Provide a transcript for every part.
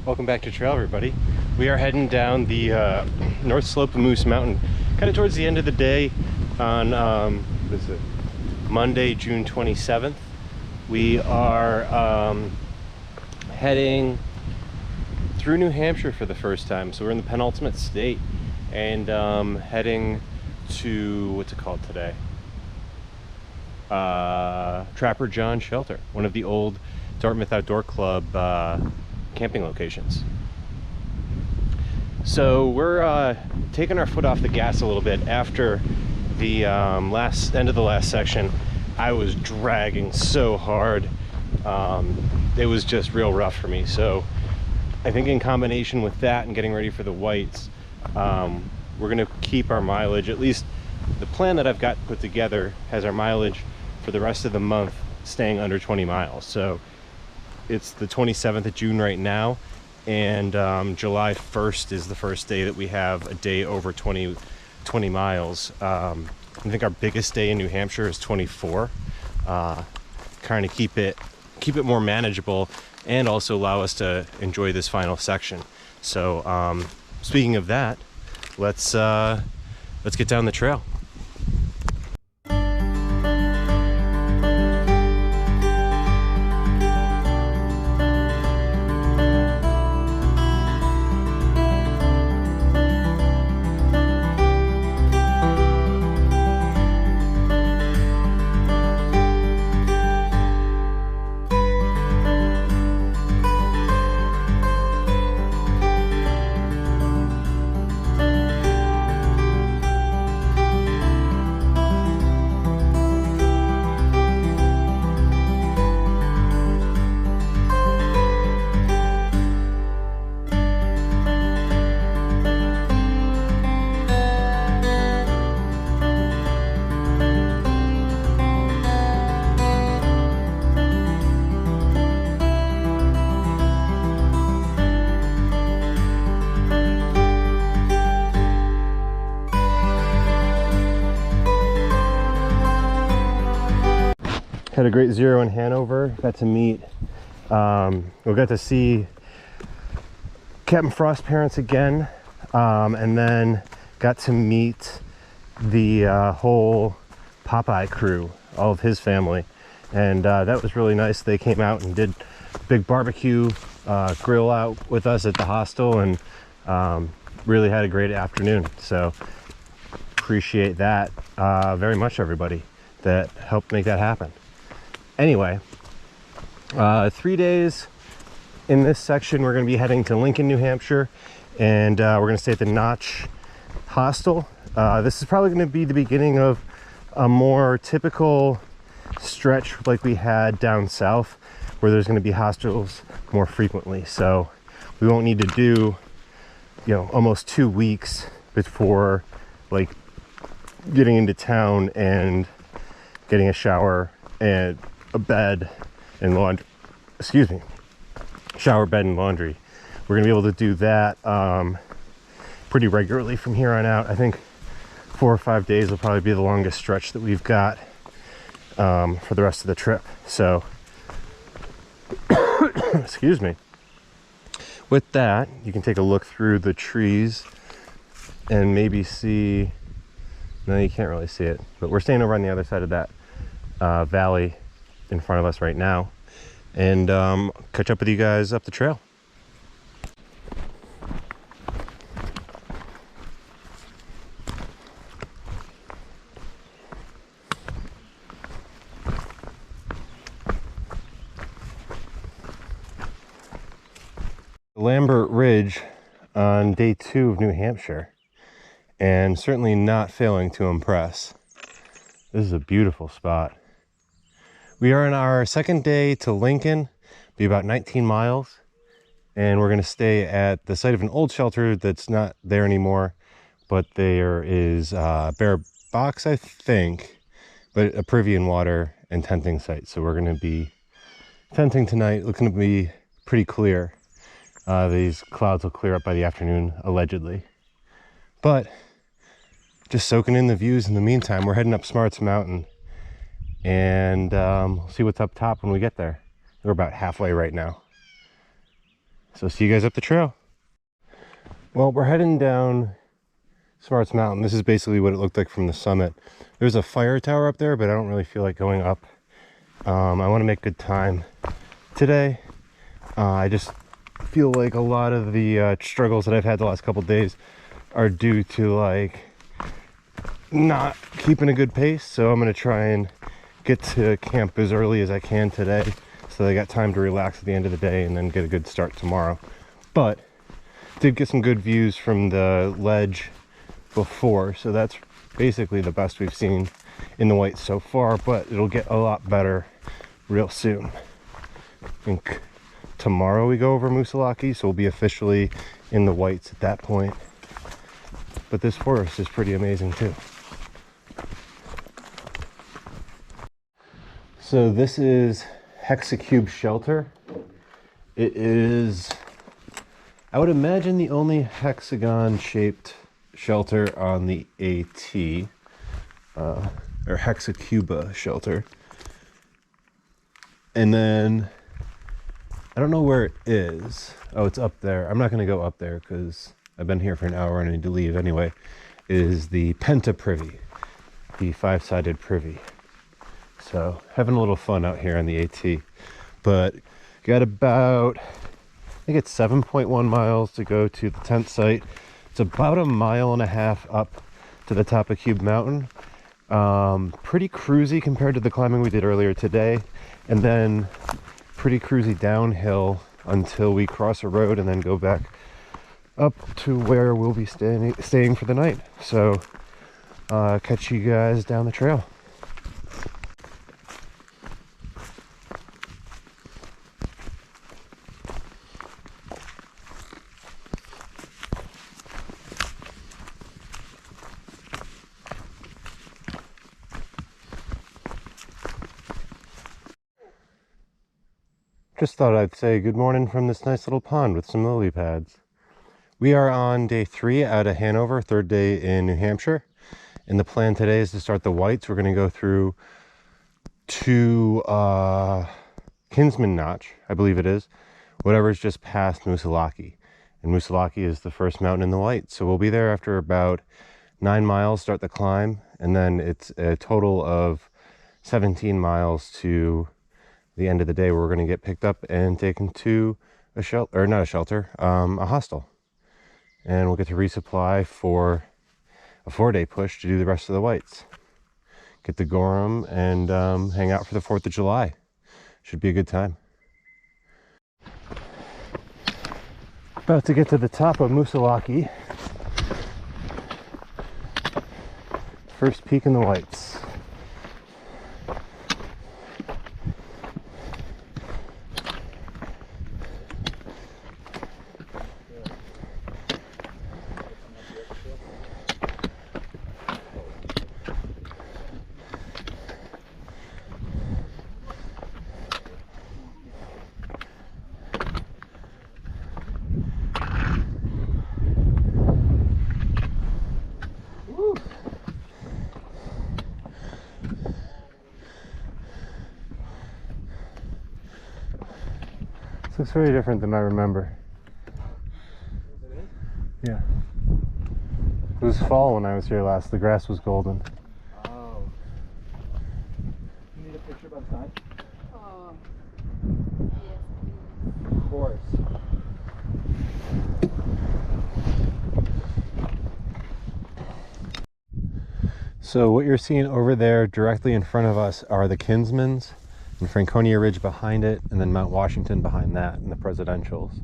Welcome back to trail, everybody. We are heading down the north slope of Moose Mountain, kind of towards the end of the day on what is it? Monday, June 27th. We are heading through New Hampshire for the first time. So we're in the penultimate state and heading to, what's it called today? Trapper John Shelter, one of the old Dartmouth Outdoor Club camping locations. So we're taking our foot off the gas a little bit. After the end of the last section, I was dragging so hard. It was just real rough for me. So I think in combination with that and getting ready for the whites, we're gonna keep our mileage, at least the plan that I've got put together has our mileage for the rest of the month staying under 20 miles. So it's the 27th of June right now, and July 1st is the first day that we have a day over 20 miles. I think our biggest day in New Hampshire is 24. Kind of keep it more manageable and also allow us to enjoy this final section. So speaking of that, let's get down the trail. Had a great zero in Hanover. Got to meet, we got to see Captain Frost parents again, and then got to meet the whole Popeye crew, all of his family, and that was really nice. They came out and did a big barbecue grill out with us at the hostel, and really had a great afternoon. So appreciate that very much, everybody that helped make that happen. Anyway, 3 days in this section. We're going to be heading to Lincoln, New Hampshire, and we're going to stay at the Notch Hostel. This is probably going to be the beginning of a more typical stretch like we had down south, where there's going to be hostels more frequently. So we won't need to do, you know, almost 2 weeks before like getting into town and getting a shower and a bed and laundry, shower, bed, and laundry. We're gonna be able to do that pretty regularly from here on out. I think 4 or 5 days will probably be the longest stretch that we've got for the rest of the trip. So excuse me. With that, you can take a look through the trees and maybe see, no, you can't really see it, but we're staying over on the other side of that valley in front of us right now, and catch up with you guys up the trail. Lambert Ridge on day 2 of New Hampshire, and certainly not failing to impress. This is a beautiful spot. We are on our second day to Lincoln, be about 19 miles, and we're going to stay at the site of an old shelter that's not there anymore, but there is a bare box, I think, but a privy and water and tenting site. So we're going to be tenting tonight. Looking to be pretty clear. These clouds will clear up by the afternoon, allegedly. But just soaking in the views in the meantime. We're heading up Smarts Mountain, and see what's up top when we get there. We're about halfway right now. So see you guys up the trail. Well, we're heading down Smarts Mountain. This is basically what it looked like from the summit. There's a fire tower up there, but I don't really feel like going up. I want to make good time today. I just feel like a lot of the struggles that I've had the last couple days are due to like not keeping a good pace. So I'm going to try and get to camp as early as I can today, so I got time to relax at the end of the day and then get a good start tomorrow. But did get some good views from the ledge before, so that's basically the best we've seen in the whites so far, but it'll get a lot better real soon. I think tomorrow we go over Moosilauke, so we'll be officially in the whites at that point. But this forest is pretty amazing too. So this is Hexacube Shelter. It is, I would imagine, the only hexagon shaped shelter on the AT, or Hexacube Shelter. And then I don't know where it is. Oh, it's up there. I'm not going to go up there because I've been here for an hour and I need to leave anyway. It is the Penta Privy, the 5-sided privy. So having a little fun out here on the AT, but got about, I think it's 7.1 miles to go to the tent site. It's about 1.5 miles up to the top of Cube Mountain. Pretty cruisy compared to the climbing we did earlier today, and then pretty cruisy downhill until we cross a road and then go back up to where we'll be staying for the night. So catch you guys down the trail. Just thought I'd say good morning from this nice little pond with some lily pads. We are on day 3 out of Hanover, 3rd day in New Hampshire. And the plan today is to start the whites. We're going to go through to Kinsman Notch, I believe it is. Whatever's just past Moosilauke. And Moosilauke is the first mountain in the whites. So we'll be there after about 9 miles, start the climb. And then it's a total of 17 miles to the end of the day where we're going to get picked up and taken to a shelter, or not a shelter, a hostel. And we'll get to resupply for a 4-day push to do the rest of the whites. Get to Gorham and hang out for the 4th of July. Should be a good time. About to get to the top of Moosilauke. First peak in the whites. Looks very different than I remember. Yeah. It was fall when I was here last. The grass was golden. Oh. You need a picture by the side? Oh. Of course. So what you're seeing over there directly in front of us are the Kinsmans, and Franconia Ridge behind it, and then Mount Washington behind that, and the presidentials.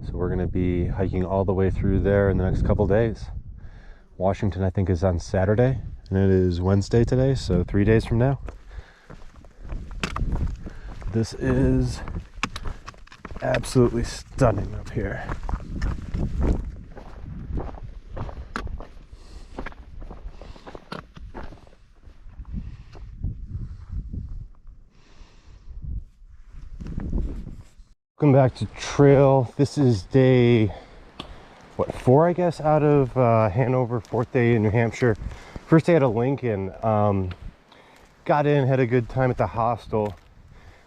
So we're going to be hiking all the way through there in the next couple days. Washington, I think, is on Saturday, and it is Wednesday today, so 3 days from now. This is absolutely stunning up here. Welcome back to trail. This is day, 4, I guess, out of Hanover, 4th day in New Hampshire. First day out of Lincoln. Got in, had a good time at the hostel.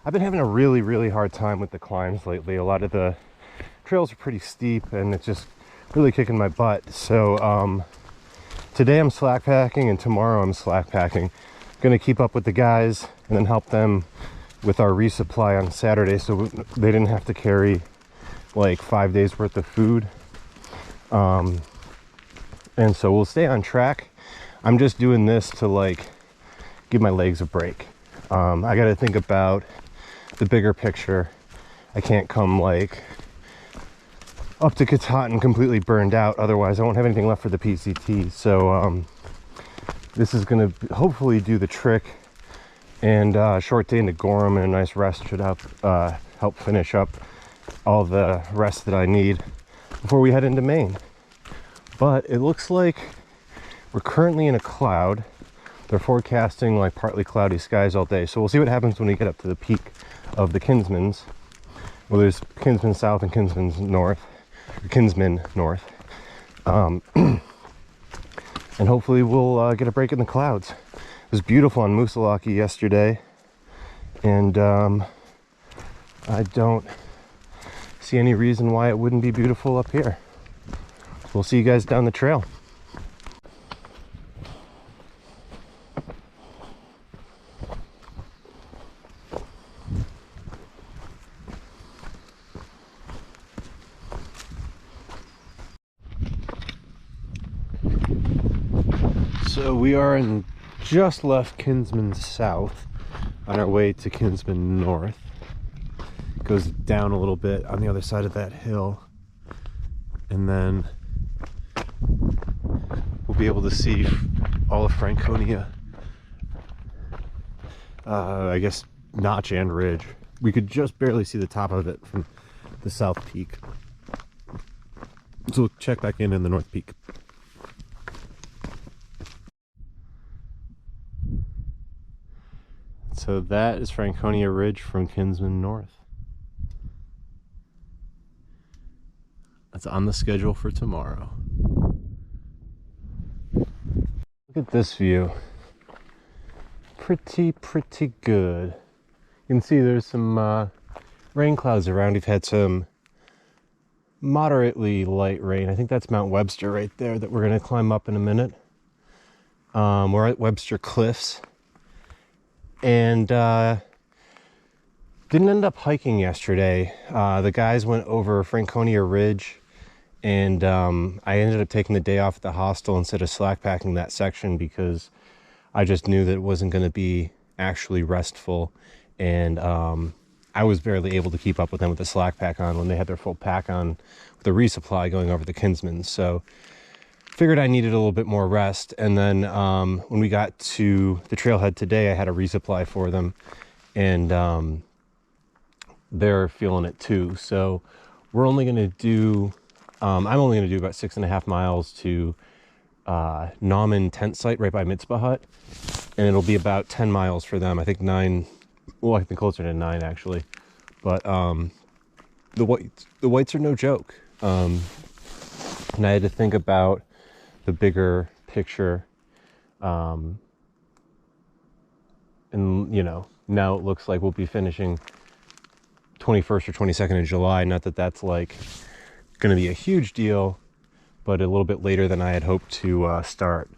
I've been having a really hard time with the climbs lately. A lot of the trails are pretty steep and it's just really kicking my butt. So today I'm slack packing and tomorrow I'm slack packing. Gonna keep up with the guys and then help them with our resupply on Saturday, so they didn't have to carry like 5 days worth of food. And so we'll stay on track. I'm just doing this to like give my legs a break. I got to think about the bigger picture. I can't come like up to Katahdin completely burned out, otherwise I won't have anything left for the PCT. So this is going to hopefully do the trick, and a short day into Gorham and a nice rest should help finish up all the rest that I need before we head into Maine. But it looks like we're currently in a cloud. They're forecasting like partly cloudy skies all day, so we'll see what happens when we get up to the peak of the Kinsmans. Well, there's Kinsman South and Kinsman North, and hopefully we'll get a break in the clouds. It was beautiful on Moosilauke yesterday, and I don't see any reason why it wouldn't be beautiful up here. We'll see you guys down the trail. So we are in just left Kinsman South on our way to Kinsman North. It goes down a little bit on the other side of that hill, and then we'll be able to see all of Franconia, I guess Notch and Ridge. We could just barely see the top of it from the South Peak. So we'll check back in the North Peak. So that is Franconia Ridge from Kinsman North. That's on the schedule for tomorrow. Look at this view. Pretty good. You can see there's some rain clouds around. We've had some moderately light rain. I think that's Mount Webster right there that we're going to climb up in a minute. We're at Webster Cliffs. And didn't end up hiking yesterday. The guys went over Franconia Ridge, and I ended up taking the day off at the hostel instead of slack packing that section because I just knew that it wasn't going to be actually restful, and I was barely able to keep up with them with the slack pack on when they had their full pack on with the resupply going over the Kinsmans. So figured I needed a little bit more rest. And then when we got to the trailhead today, I had a resupply for them, and they're feeling it too. So we're only going to do, I'm only going to do about 6.5 miles to Nauman tent site right by Mitzvah Hut, and it'll be about 10 miles for them. I think 9, well, I think closer to 9 actually. But the whites are no joke. And I had to think about the bigger picture, and you know, now it looks like we'll be finishing 21st or 22nd of July. Not that that's like going to be a huge deal, but a little bit later than I had hoped to start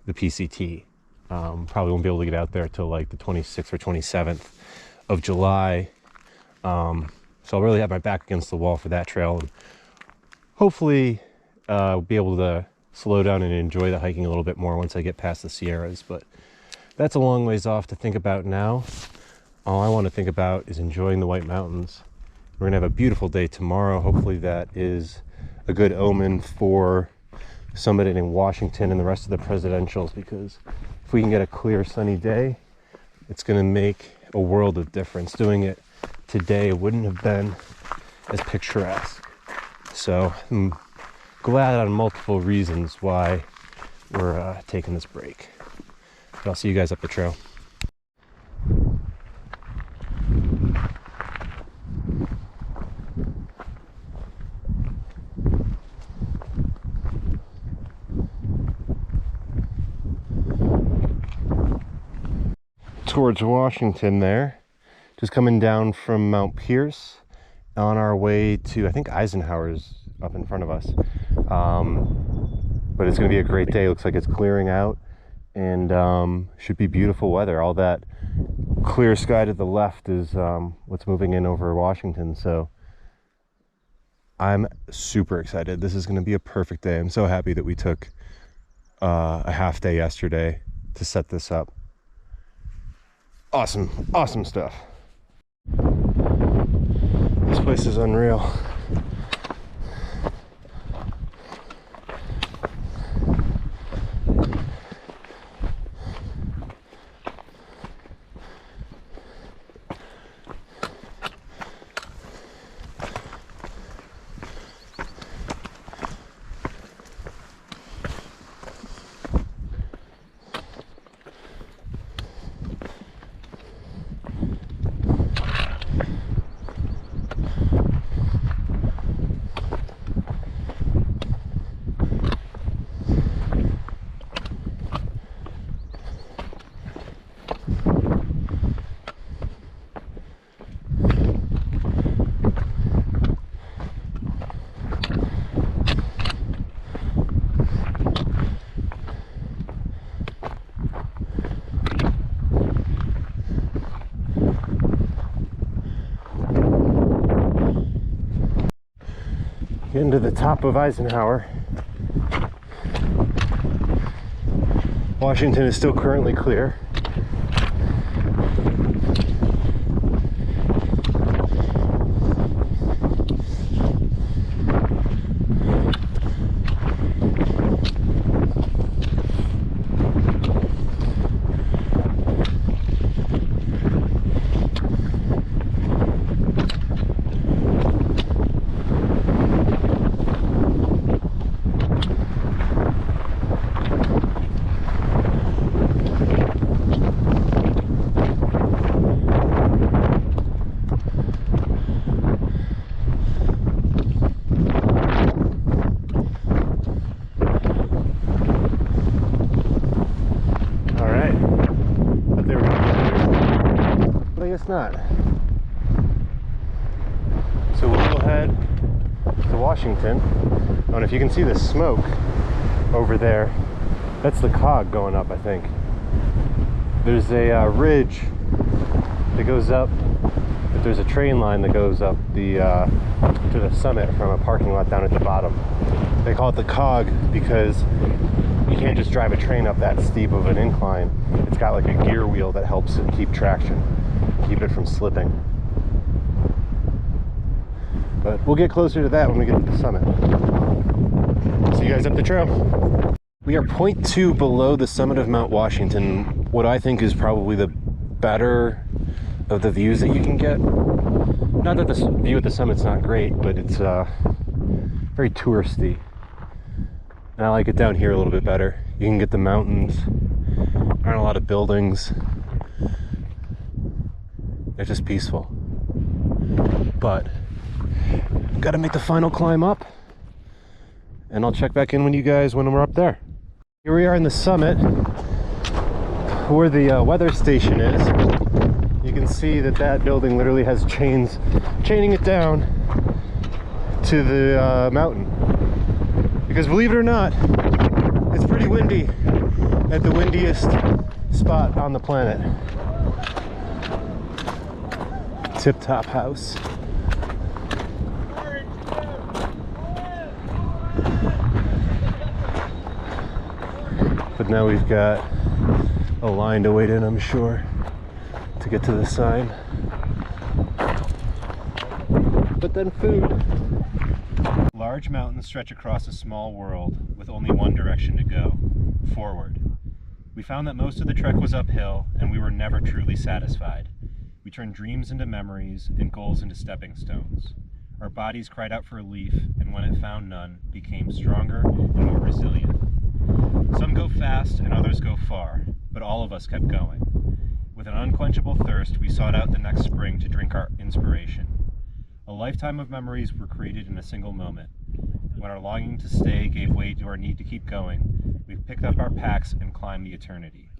the PCT. Probably won't be able to get out there till like the 26th or 27th of July. So I'll really have my back against the wall for that trail, and hopefully be able to slow down and enjoy the hiking a little bit more once I get past the Sierras. But that's a long ways off to think about now. All I want to think about is enjoying the White Mountains. We're gonna have a beautiful day tomorrow. Hopefully that is a good omen for somebody in Washington and the rest of the presidentials, because if we can get a clear sunny day, it's gonna make a world of difference. Doing it today wouldn't have been as picturesque. So I'm glad on multiple reasons why we're taking this break. But I'll see you guys up the trail. Towards Washington there, just coming down from Mount Pierce, on our way to, I think Eisenhower's up in front of us. But it's going to be a great day. Looks like it's clearing out, and should be beautiful weather. All that clear sky to the left is what's moving in over Washington. So I'm super excited. This is going to be a perfect day. I'm so happy that we took a half day yesterday to set this up. Awesome stuff. This place is unreal. Getting to the top of Eisenhower. Washington is still currently clear. Not. So we'll go ahead to Washington. I don't know if you can see the smoke over there. That's the cog going up, I think. There's a ridge that goes up, but there's a train line that goes up the to the summit from a parking lot down at the bottom. They call it the cog because you can't just drive a train up that steep of an incline. It's got like a gear wheel that helps it keep traction, keep it from slipping. But we'll get closer to that when we get to the summit. See you guys up the trail. We are 0.2 below the summit of Mount Washington, what I think is probably the better of the views that you can get. Not that the view at the summit's not great, but it's very touristy. And I like it down here a little bit better. You can get the mountains. There aren't a lot of buildings. They're just peaceful. But got to make the final climb up, and I'll check back in with you guys when we're up there. Here we are in the summit where the weather station is. You can see that that building literally has chains chaining it down to the mountain. Because believe it or not, it's pretty windy at the windiest spot on the planet. Tip top house. But now we've got a line to wait in, I'm sure, to get to the sign. But then food. Large mountains stretch across a small world with only one direction to go, forward. We found that most of the trek was uphill, and we were never truly satisfied. We turned dreams into memories and goals into stepping stones. Our bodies cried out for relief, and when it found none, became stronger and more resilient. Some go fast and others go far, but all of us kept going. With an unquenchable thirst, we sought out the next spring to drink our inspiration. A lifetime of memories were created in a single moment. When our longing to stay gave way to our need to keep going, we picked up our packs and climbed the eternity.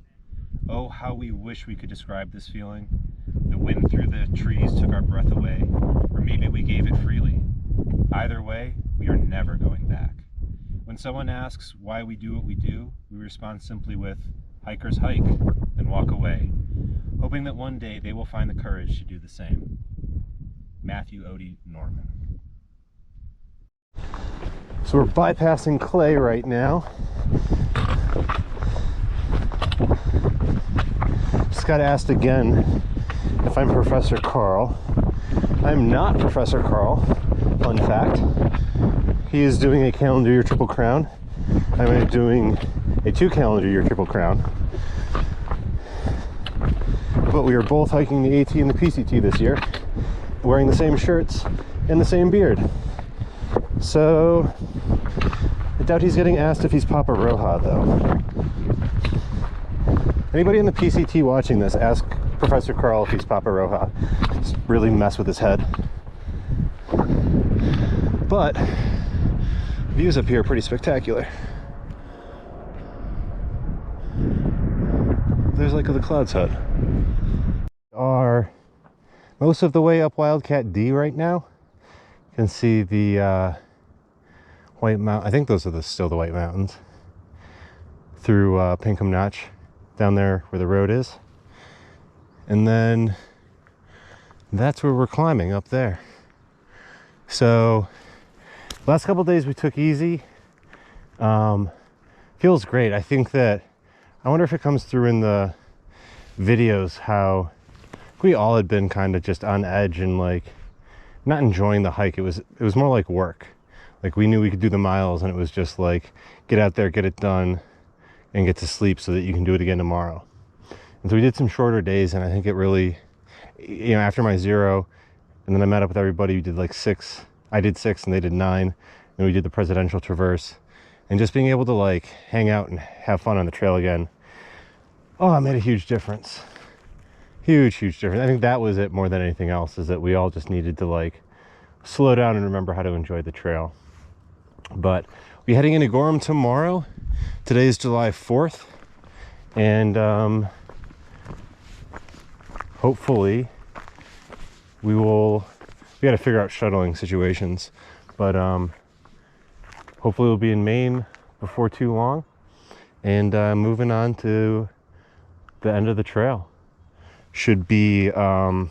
Oh, how we wish we could describe this feeling. The wind through the trees took our breath away, maybe we gave it freely. Either way, we are never going back. When someone asks why we do what we do, we respond simply with, hikers hike, then walk away, hoping that one day they will find the courage to do the same. Matthew Odie Norman. So we're bypassing Clay right now. Just got asked again if I'm Professor Carl. I'm not Professor Carl, fun fact. He is doing a calendar year Triple Crown. I'm doing a 2 calendar year Triple Crown. But we are both hiking the AT and the PCT this year, wearing the same shirts and the same beard. So I doubt he's getting asked if he's Papa Roja though. Anybody in the PCT watching this, ask Professor Carl if he's Papa Roja. Just really mess with his head. But views up here are pretty spectacular. There's like the Clouds Hut. We are most of the way up Wildcat D right now. You can see the White Mountain. I think those are still the White Mountains. Through Pinkham Notch, down there where the road is. And then that's where we're climbing, up there. So last couple days we took easy. Feels great. I think that, I wonder if it comes through in the videos how we all had been kind of just on edge and like not enjoying the hike. It was more like work. Like we knew we could do the miles and it was just like get out there, get it done, and get to sleep so that you can do it again tomorrow. And so we did some shorter days, and I think it really, you know, after my 0, and then I met up with everybody. We did like 6. I did 6 and they did 9, and we did the Presidential Traverse. And just being able to like hang out and have fun on the trail again, oh, it made a huge difference. Huge difference. I think that was it more than anything else, is that we all just needed to like slow down and remember how to enjoy the trail. But we're heading into Gorham tomorrow. Today is July 4th, and hopefully we gotta figure out shuttling situations, but hopefully we'll be in Maine before too long, and moving on to the end of the trail. Should be I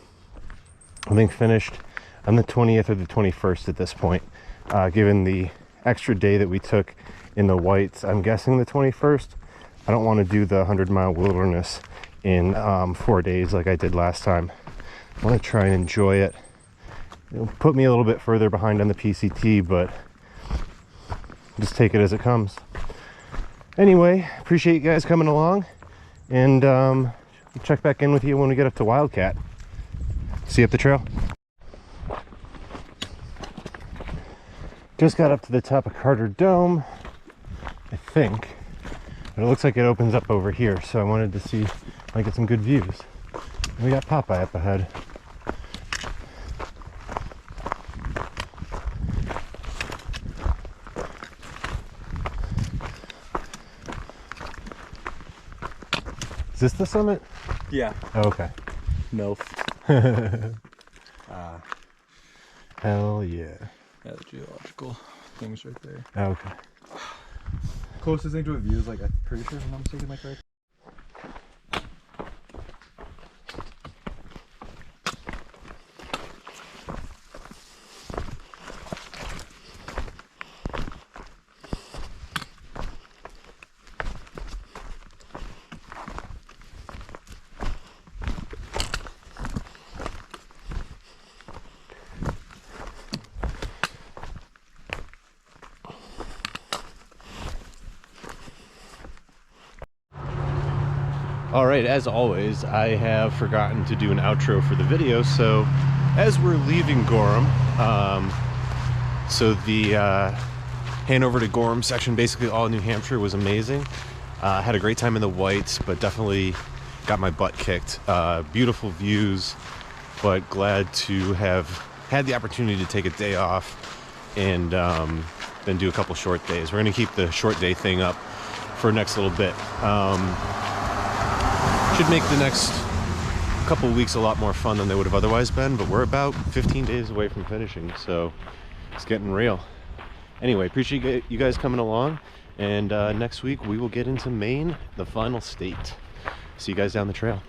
think finished on the 20th or the 21st at this point, given the extra day that we took in the Whites. I'm guessing the 21st. I don't want to do the 100-mile wilderness in 4 days like I did last time. I want to try and enjoy it. It'll put me a little bit further behind on the PCT, but just take it as it comes. Anyway, appreciate you guys coming along, and check back in with you when we get up to Wildcat. See you up the trail. Just got up to the top of Carter Dome, I think, but it looks like it opens up over here, so I wanted to see if I get some good views. We got Popeye up ahead. Is this the summit? Yeah. Oh, okay. MILF. Hell yeah. Yeah, the geological things right there. Okay. Closest thing to a view is like, I'm pretty sure, if I'm not mistaken, like right. All right, as always, I have forgotten to do an outro for the video, so as we're leaving Gorham, so the Hanover to Gorham section, basically all New Hampshire, was amazing. Had a great time in the Whites, but definitely got my butt kicked. Beautiful views, but glad to have had the opportunity to take a day off and then do a couple short days. We're gonna keep the short day thing up for next little bit. Should make the next couple weeks a lot more fun than they would have otherwise been, but we're about 15 days away from finishing, so it's getting real. Anyway, appreciate you guys coming along, and next week we will get into Maine, the final state. See you guys down the trail.